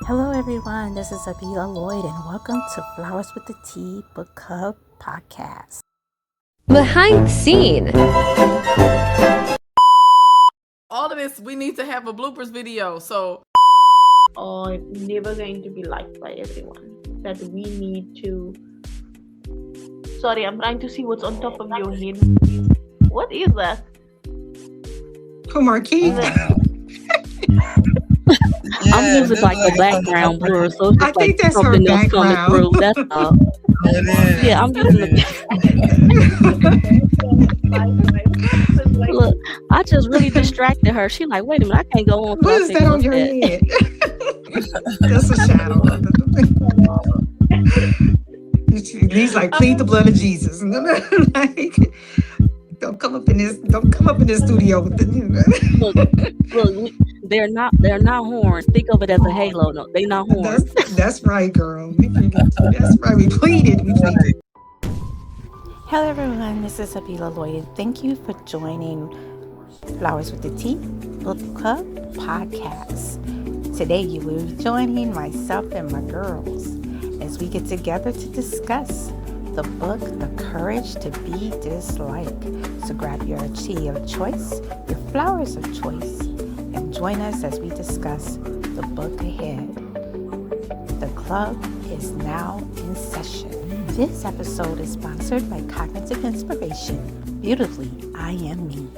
Hello everyone, this is Abyla Lloyd and welcome to Flowers with the Tea Book Club podcast. Behind the scene. All of this, we need to have a bloopers video, so... Or never going to be liked by everyone. That we need to... Sorry, I'm trying to see what's on top of your head. What is that? Oh, Markizh. I'm using like a background blur, so it's I just think like that's her something else coming background. through. That's all. It is. Yeah, I'm using the. Look, I just really distracted her. She like, wait a minute, I can't go on. What is that on your head? That's a shadow. He's like, plead the blood of Jesus. Like, don't come up in this studio with the. Look, they're not horns. Think of it as a halo. No, they not horns. That's right, girl. That's right. We pleaded. Hello everyone, this is Abyla Lloyd and thank you for joining Flowers with the Tea Book Club podcast. Today you will be joining myself and my girls as we get together to discuss the book, The Courage to Be Disliked. So grab your tea of choice, your flowers of choice, and join us as we discuss the book ahead. The club is now in session. This episode is sponsored by Cognitive Inspiration. Beautifully, I Am Me.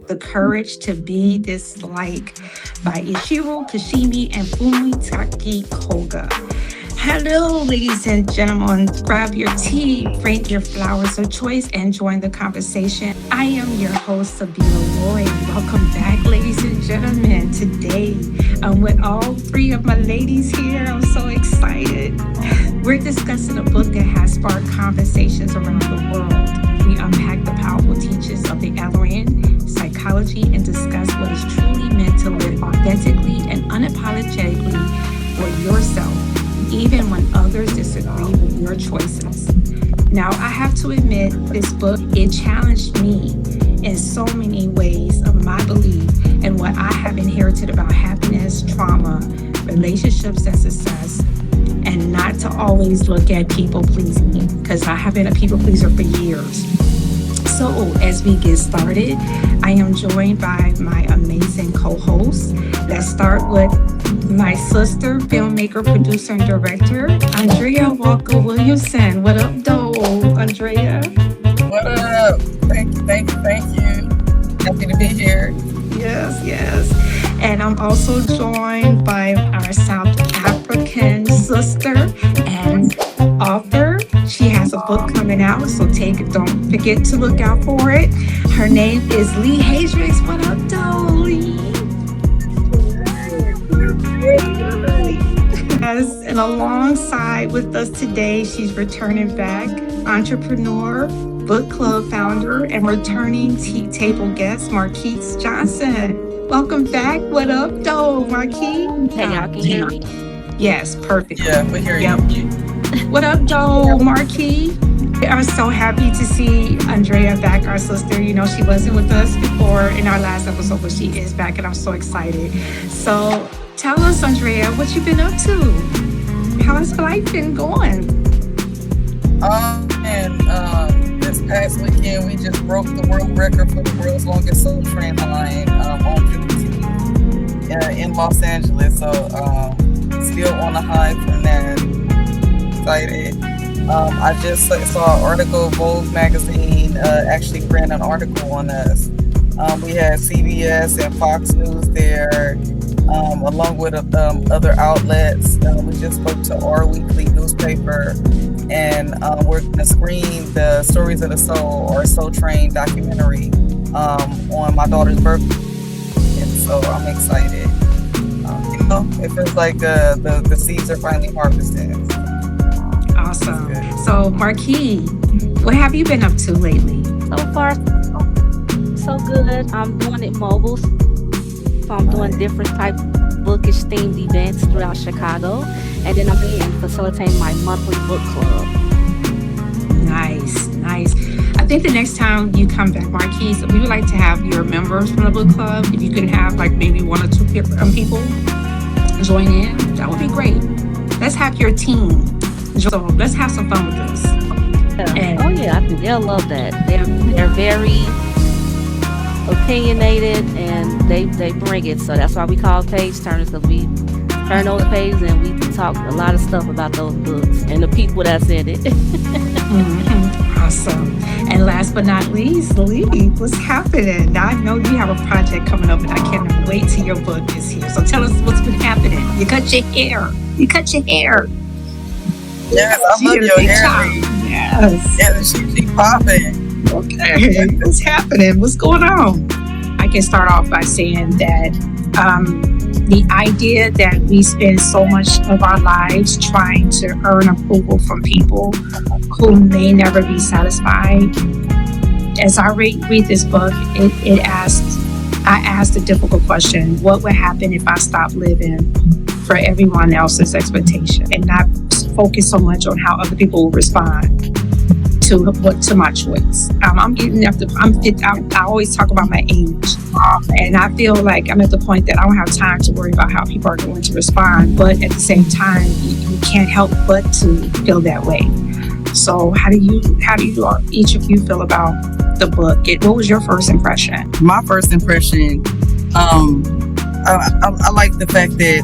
The Courage to Be Disliked by Ichiro Kishimi and Fumitake Koga. Hello, ladies and gentlemen. Grab your tea, rate your flowers of choice, and join the conversation. I am your host, Abyla Lloyd. Welcome back, ladies and gentlemen. Today, I'm with all three of my ladies here. I'm so excited. We're discussing a book that has sparked conversations around the world. We unpack the powerful teachings of the Adlerian psychology and discuss what is truly meant to live authentically and unapologetically for yourself, even when others disagree with your choices. Now, I have to admit, this book, it challenged me in so many ways of my belief and what I have inherited about happiness, trauma, relationships, and success, and not to always look at people pleasing, because I have been a people pleaser for years. So as we get started, I am joined by my amazing co-hosts. Let's start with my sister, filmmaker, producer, and director, Andrea Walker Williamson. What up, though, Andrea? What up? Thank you. Happy to be here. Yes. And I'm also joined by our South African sister and author. She has a book coming out, so don't forget to look out for it. Her name is Lleigh Haydricks. What up, though, Lleigh? Yes, and alongside with us today, she's returning back, entrepreneur, book club founder, and returning table guest, Markizh Johnson. Welcome back. What up, though, Markizh? Hey, y'all can hear me? Yes, perfect. Yeah, we hear you. What up, though, Markizh? I'm so happy to see Andrea back, our sister. You know, she wasn't with us before in our last episode, but she is back, and I'm so excited. So tell us, Andrea, what you've been up to? How's life been going? This past weekend, we just broke the world record for the world's longest soul train line on Juneteenth in Los Angeles. So still on the high from that. Excited. I just saw an article, Vogue magazine actually ran an article on us. We had CBS and Fox News there, along with other outlets. We just spoke to our weekly newspaper, and we're going to screen the Stories of the Soul, or Soul Train documentary, on my daughter's birthday. And so I'm excited. It feels like the seeds are finally harvested. Awesome. So, Markizh, what have you been up to lately? So far, so good. I'm doing it mobile. So I'm doing different type bookish themed events throughout Chicago. And then I'm facilitating my monthly book club. Nice. I think the next time you come back, Markizh, we would like to have your members from the book club. If you can have like maybe one or two people join in, that would be great. Let's have your team. So let's have some fun with this. Oh yeah, I think they'll love that. They're very opinionated and they bring it. So that's why we call page turners, because we turn those pages and we talk a lot of stuff about those books and the people that's in it. Awesome. And last but not least, Lleigh, what's happening? Now I know you have a project coming up and I can't wait till your book is here. So tell us what's been happening. You cut your hair. Yes, I love your hair. Yes. Yeah, she popping. Okay. What's happening? What's going on? I can start off by saying that the idea that we spend so much of our lives trying to earn approval from people who may never be satisfied. As I read this book, I asked a difficult question: what would happen if I stopped living for everyone else's expectation and not focus so much on how other people will respond to my choice? I'm getting up to, I always talk about my age, and I feel like I'm at the point that I don't have time to worry about how people are going to respond, but at the same time, you can't help but to feel that way. So how do you each of you feel about the book? What was your first impression? My first impression, I like the fact that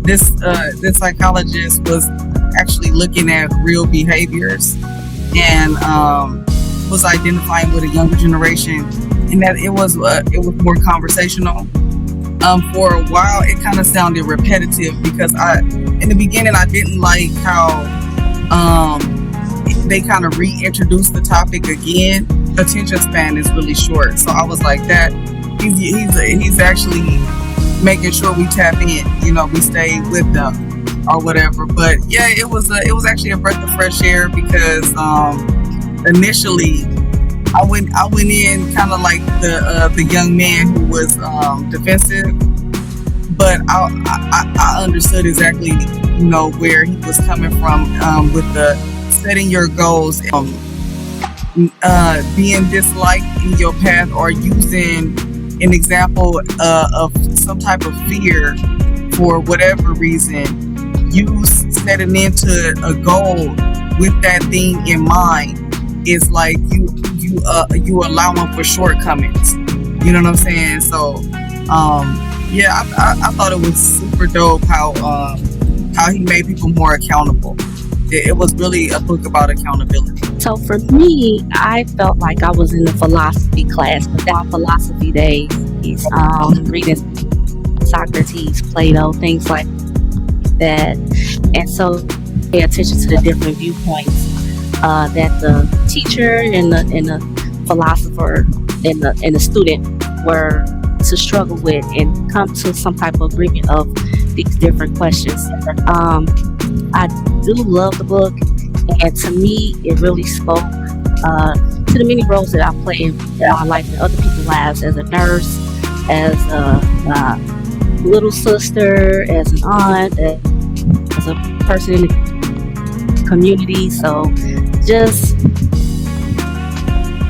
this psychologist was actually looking at real behaviors and was identifying with a younger generation, and that it was more conversational. For a while, it kind of sounded repetitive because in the beginning I didn't like how they kind of reintroduced the topic again. Attention span is really short, so I was like, that he's actually making sure we tap in, we stay with them or whatever. But yeah, it was actually a breath of fresh air because initially I went in kind of like the young man who was defensive, but I understood exactly where he was coming from with the setting your goals, being disliked in your path, or using an example of some type of fear for whatever reason. You setting into a goal with that thing in mind is like you allowing for shortcomings. You know what I'm saying? So yeah, I thought it was super dope how he made people more accountable. It was really a book about accountability. So for me, I felt like I was in the philosophy class, but that philosophy days, reading Socrates, Plato, things like that. And so pay attention to the different viewpoints that the teacher and the philosopher and the student were to struggle with and come to some type of agreement of these different questions. I do love the book, and to me, it really spoke to the many roles that I play in my life and other people's lives, as a nurse, as a little sister, as an aunt, as a person in the community. So just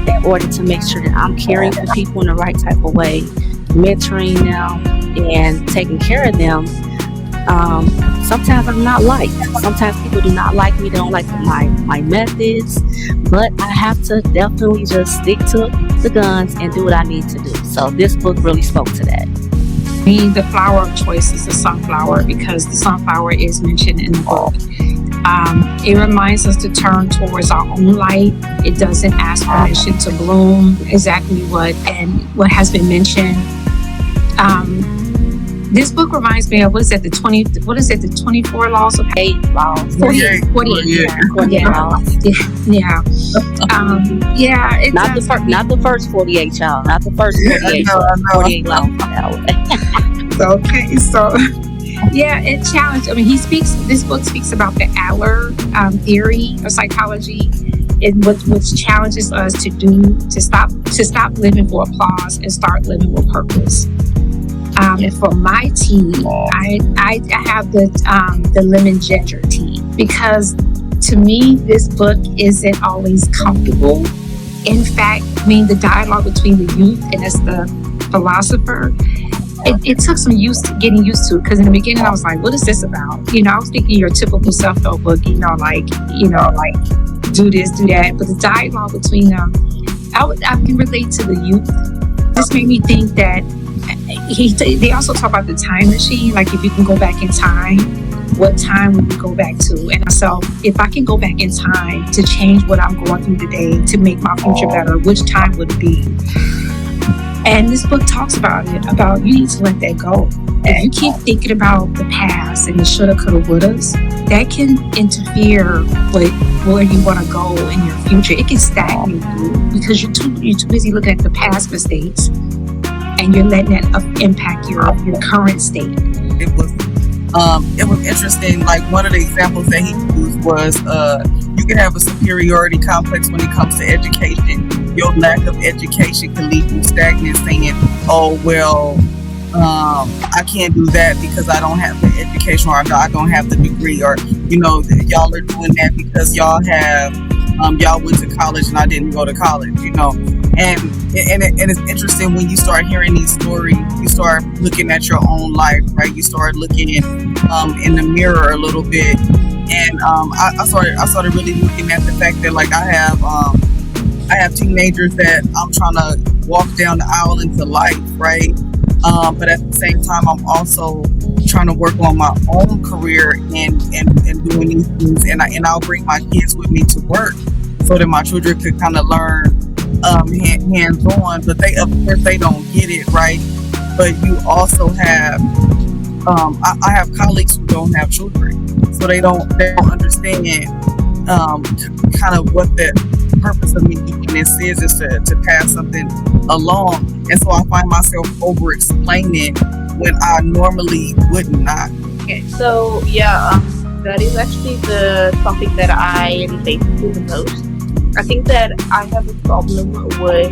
in order to make sure that I'm caring for people in the right type of way, mentoring them and taking care of them. Sometimes I'm not liked. Sometimes people do not like me. They don't like my methods. But I have to definitely just stick to the guns and do what I need to do. So this book really spoke to that. For me, the flower of choice is the sunflower, because the sunflower is mentioned in the book. It reminds us to turn towards our own light. It doesn't ask permission to bloom. Exactly what has been mentioned. This book reminds me of, the 24 laws of 8 laws. 48 laws. Yeah. It's not the first 48, y'all. Not the first 48. 48 laws. Okay, so yeah, it challenged. I mean, this book speaks about the Adler theory of psychology, which challenges us to stop living for applause and start living with purpose. And for my tea, I have the lemon ginger tea, because to me this book isn't always comfortable. In fact, the dialogue between the youth and as the philosopher it took some getting used to, because in the beginning I was like, what is this about? You know, I was thinking your typical self-help book, like do this, do that. But the dialogue between them, I can relate to the youth. This made me think that they also talk about the time machine. Like, if you can go back in time, what time would you go back to? And so if I can go back in time to change what I'm going through today to make my future better, which time would it be? And this book talks about it, about you need to let that go. If you keep thinking about the past and the shoulda, coulda, wouldas, that can interfere with where you want to go in your future. It can stagnate you because you're too busy looking at the past mistakes, and you're letting that impact your current state. It was interesting. Like, one of the examples that he used was you can have a superiority complex when it comes to education. Your lack of education can leave you stagnant, saying, oh, well, I can't do that because I don't have the education, or I don't have the degree, or, y'all are doing that because y'all have, y'all went to college and I didn't go to college, And it's interesting when you start hearing these stories, you start looking at your own life, right? You start looking in the mirror a little bit. And I started really looking at the fact that, like, I have teenagers that I'm trying to walk down the aisle into life, right? But at the same time, I'm also trying to work on my own career and doing these things. And I'll bring my kids with me to work so that my children could kind of learn hands-on. But of course they don't get it, right? But you also have I have colleagues who don't have children, so they don't understand kind of what the purpose of me doing this is to pass something along. And so I find myself over explaining when I normally would not. Okay, so that is actually the topic that I relate to the most. I think that I have a problem with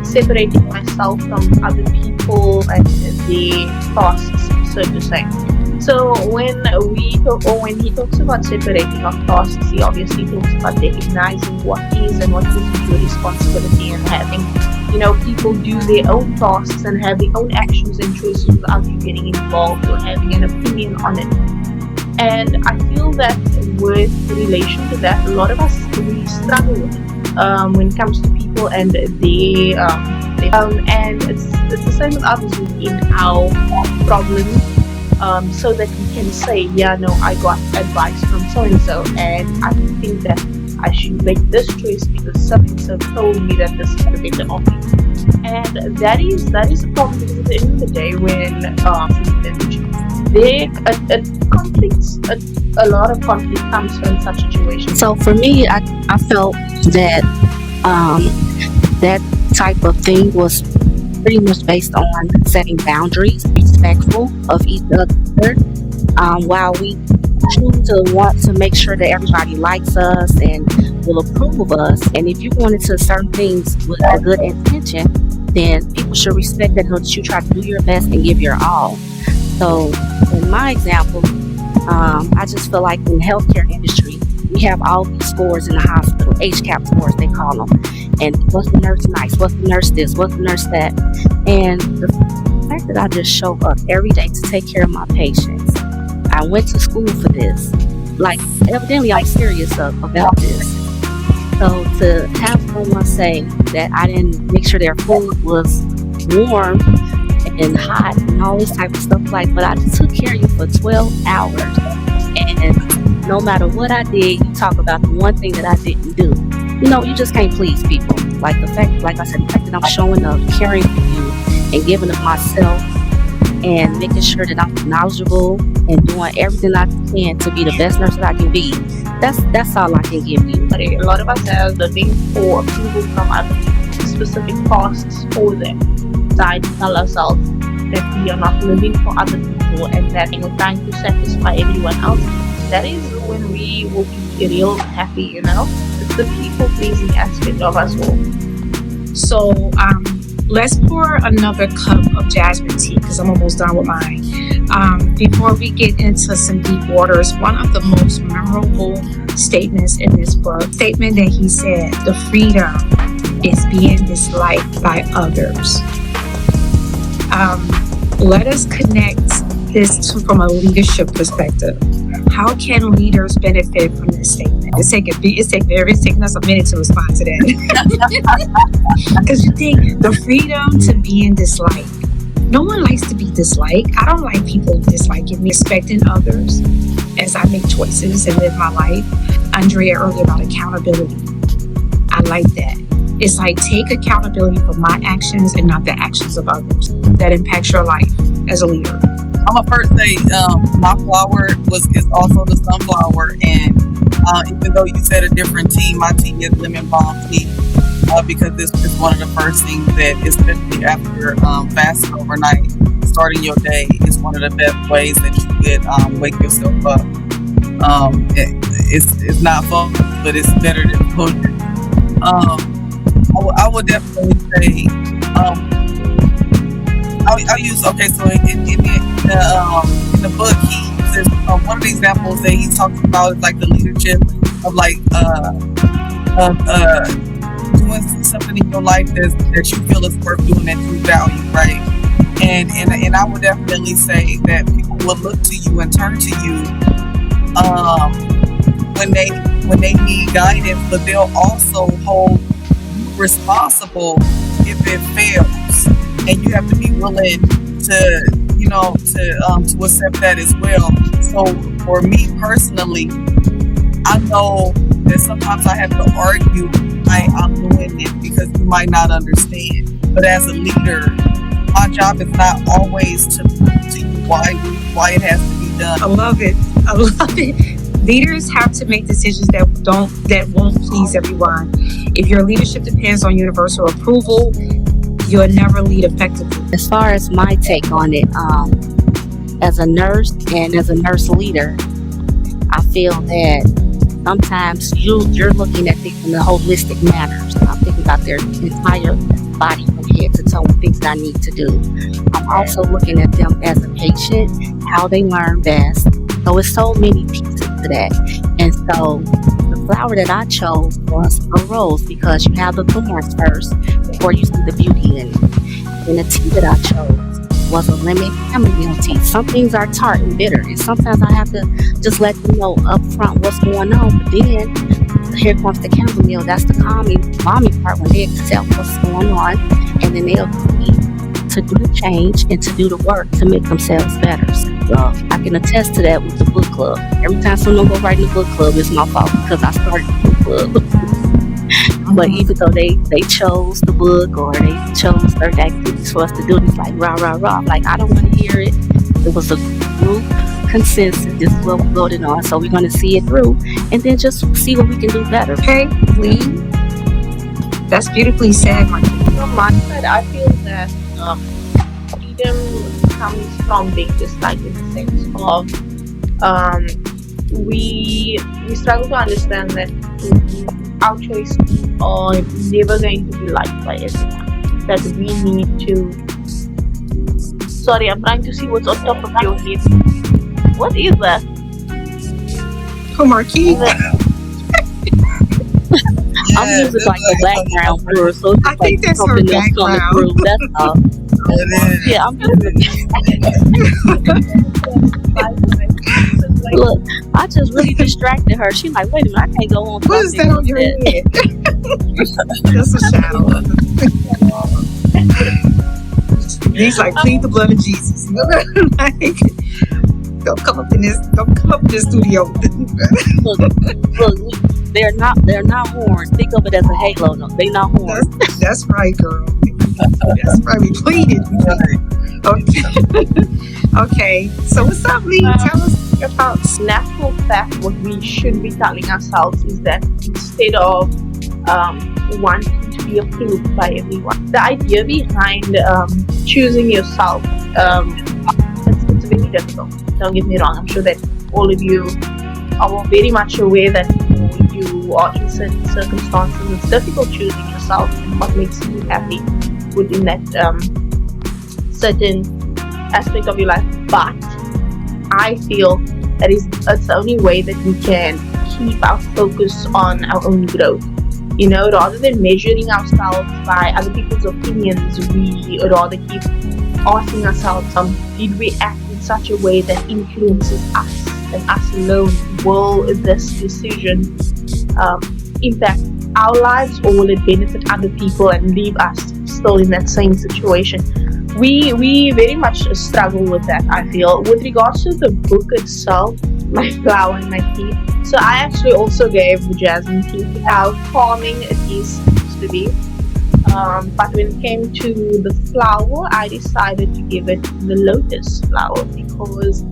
separating myself from other people and the tasks, so to say. So when he talks about separating our tasks, he obviously talks about recognizing what is and what isn't your responsibility, and having, people do their own tasks and have their own actions and choices without you getting involved or having an opinion on it. And I feel that with relation to that, a lot of us really struggle with it when it comes to people and their and it's the same with others within our problems. So that we can say, I got advice from so-and-so, and I think that I should make this choice because so-and-so told me that this is the better option. And that is a problem, because at the end of the day, when a lot of conflict comes from such situations. So for me, I felt that that type of thing was pretty much based on setting boundaries, respectful of each other, while we choose to want to make sure that everybody likes us and will approve of us. And if you go into certain things with a good intention, then people should respect that you try to do your best and give your all. So in my example, I just feel like in the healthcare industry, we have all these scores in the hospital, HCAP scores they call them. And what's the nurse nice? What's the nurse this? What's the nurse that? And the fact that I just show up every day to take care of my patients. I went to school for this. Like, evidently I'm serious about this. So to have someone say that I didn't make sure their food was warm and hot and all this type of stuff, but I just took care of you for 12 hours. And no matter what I did, you talk about the one thing that I didn't do. You just can't please people. Like the fact that I'm showing up, caring for you, and giving of myself, and making sure that I'm knowledgeable and doing everything I can to be the best nurse that I can be. That's all I can give you. A lot of us are looking for approval from other people, specific tasks for them. I tell ourselves that we are not living for other people, and that we're trying to satisfy everyone else. That is when we will be real happy, It's the people pleasing aspect of us all. So let's pour another cup of jasmine tea, because I'm almost done with mine. Before we get into some deep waters, one of the most memorable statements in this book, statement that he said, the freedom is being disliked by others. Let us connect this from a leadership perspective. How can leaders benefit from this statement? It's taking us a minute to respond to that. Because you think the freedom to be in dislike. No one likes to be disliked. I don't like people disliking me. Respecting others as I make choices and live my life. Andrea earlier about accountability. I like that. It's like take accountability for my actions and not the actions of others. That impacts your life as a leader. I'm gonna first say my flower is also the sunflower, and even though you said a different tea, my tea is lemon balm tea because this is one of the first things that, especially after fasting overnight, starting your day is one of the best ways that you could wake yourself up. It's not fun, but it's better than food. I would definitely say I'll use so in the book he uses one of the examples that he talks about is like the leadership of like doing something in your life that you feel is worth doing and you value, right? And I would definitely say that people will look to you and turn to you when they need guidance, but they'll also hold you responsible if it fails, and you have to be willing to accept that as well. So for me personally, I know that sometimes I have to argue why I'm doing it because you might not understand. But as a leader, my job is not always to prove to you why it has to be done. I love it. Leaders have to make decisions that won't please everyone. If your leadership depends on universal approval, you'll never lead effectively. As far as my take on it, as a nurse and as a nurse leader, I feel that sometimes you're looking at things in the holistic manner. So I'm thinking about their entire body from head to toe and things that I need to do. I'm also looking at them as a patient, how they learn best. So it's so many pieces to that. And so the flower that I chose was a rose because you have the thorns first before you see the beauty in it. And the tea that I chose was a lemon chamomile tea. Some things are tart and bitter, and sometimes I have to just let them know up front what's going on. But then here comes the chamomile. That's the calming, balmy part when they accept what's going on, and then they agree to do the change and to do the work to make themselves better. So I can attest to that with the book club. Every time someone goes right in the book club, it's my fault because I started the book club. But even though they chose the book or they chose certain activities for us to do, it's like rah rah rah. Like I don't want to hear it. It was a group consensus. This is what we voted on, so we're going to see it through and then just see what we can do better. Okay, Lee, that's beautifully said, Markizh. From my side, I feel that freedom comes from being dislike in the sense of we struggle to understand that our choices are never going to be liked by everyone. That we need to. Sorry, I'm trying to see what's on top of your head. What is that? Who, Markizh? I'm using like the background for her, so it's I like think that's her something else coming background. through. That's all. Yeah, I'm just look. I just really distracted her. She's like, "Wait a minute, I can't go on." What is that on your head? That's a shadow. He's like, plead the blood of Jesus. Like, don't come up in this studio. look, they're not horns. Think of it as a halo. No, they're not horns. That's right, girl. That's right. We pleaded. Okay. So what's up, Lee? Tell us about. Natural fact, what we should be telling ourselves is that instead of wanting to be approved by everyone, the idea behind choosing yourself, it's very difficult. Don't get me wrong. I'm sure that all of you are very much aware that you are in certain circumstances. It's difficult choosing yourself and what makes you happy within that certain aspect of your life. But I feel that it's the only way that we can keep our focus on our own growth. You know, rather than measuring ourselves by other people's opinions, we rather keep asking ourselves, did we act in such a way that influences us and us alone? Will this decision impact our lives, or will it benefit other people and leave us still in that same situation? We very much struggle with that, I feel. With regards to the book itself, My Flower and My Tea, so I actually also gave the jasmine tea how calming it is supposed to be. But when it came to the flower, I decided to give it the lotus flower because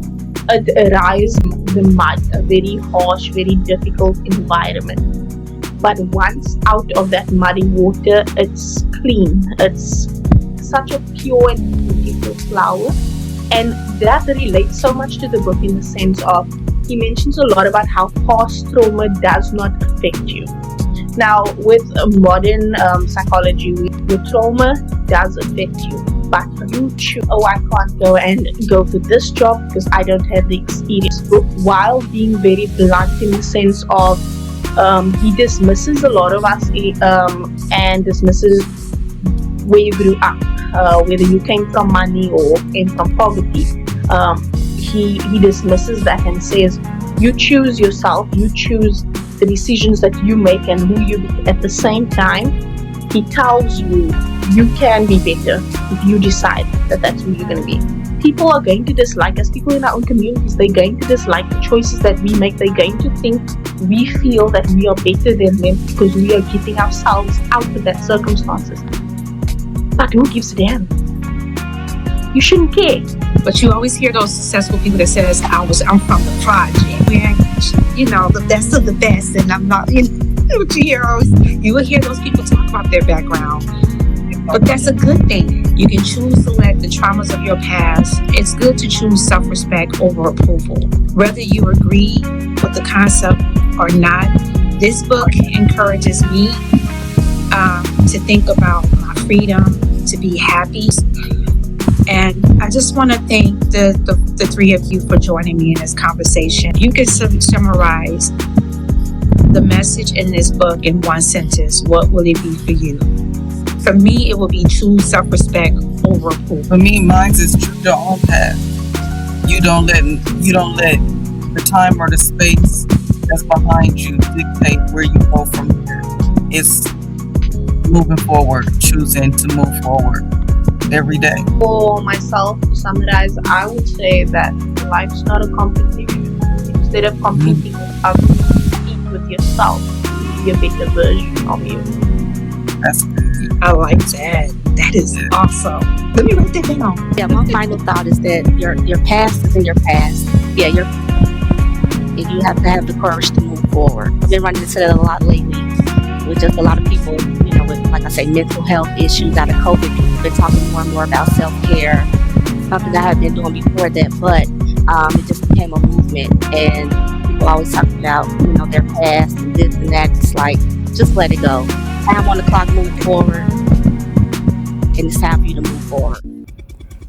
it arises from the mud, a very harsh, very difficult environment. But once out of that muddy water, it's clean. It's such a pure and beautiful flower. And that relates so much to the book in the sense of, he mentions a lot about how past trauma does not affect you. Now, with modern psychology, your trauma does affect you. But you choose, oh, I can't go to this job because I don't have the experience. Book, while being very blunt in the sense of, he dismisses a lot of us and dismisses where you grew up, whether you came from money or came from poverty. He dismisses that and says, you choose yourself, you choose the decisions that you make and who you be. At the same time, he tells you you can be better if you decide that that's who you're going to be. People are going to dislike us. People in our own communities, they're going to dislike the choices that we make. They're going to think we feel that we are better than them because we are getting ourselves out of that circumstances. But who gives a damn? You shouldn't care. But you always hear those successful people that says, I'm from the project, where, the best of the best, and I'm not, you will hear those people talk about their background. But that's a good thing. You can choose to let the traumas of your past. It's good to choose self-respect over approval. Whether you agree with the concept or not, this book encourages me to think about my freedom, to be happy. And I just want to thank the three of you for joining me in this conversation. You can summarize the message in this book in one sentence. What will it be for you? For me, it will be choose self-respect over approval. For me, mine is choose your own path. You don't let the time or the space that's behind you dictate where you go from here. It's moving forward, choosing to move forward every day. For myself, to summarize, I would say that life's not a competition. Instead of competing with others, compete with yourself to be a better version of you. That's good. I like that. That is awesome. Let me write that down. Yeah, my final thought is that your past is in your past. Yeah, and you have to have the courage to move forward. I've been running into that a lot lately with just a lot of people, with, like I say, mental health issues out of COVID. People have been talking more and more about self-care, something I had been doing before that, but it just became a movement, and people always talk about, their past and this and that. It's like, just let it go. Time on the clock, move forward, and it's time for you to move forward.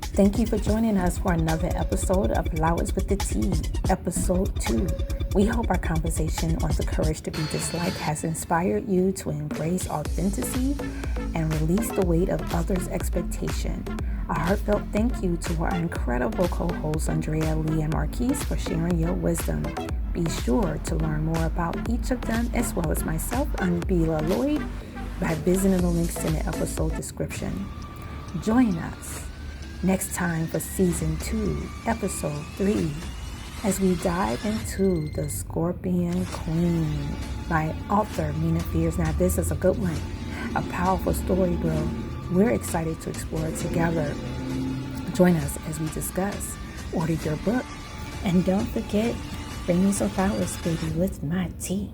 Thank you for joining us for another episode of Flowers with the Tea, episode 2. We hope our conversation on the courage to be disliked has inspired you to embrace authenticity and release the weight of others' expectation. A heartfelt thank you to our incredible co-hosts Andrea, Lleigh, and Markizh for sharing your wisdom. Be sure to learn more about each of them as well as myself, Abyla Lloyd, by visiting the links in the episode description. Join us next time for Season 2, Episode 3, as we dive into The Scorpion Queen by author Mina Fears. Now this is a good one, a powerful story, bro. We're excited to explore it together. Join us as we discuss. Order your book. And don't forget, bring me some flowers, baby, with my tea.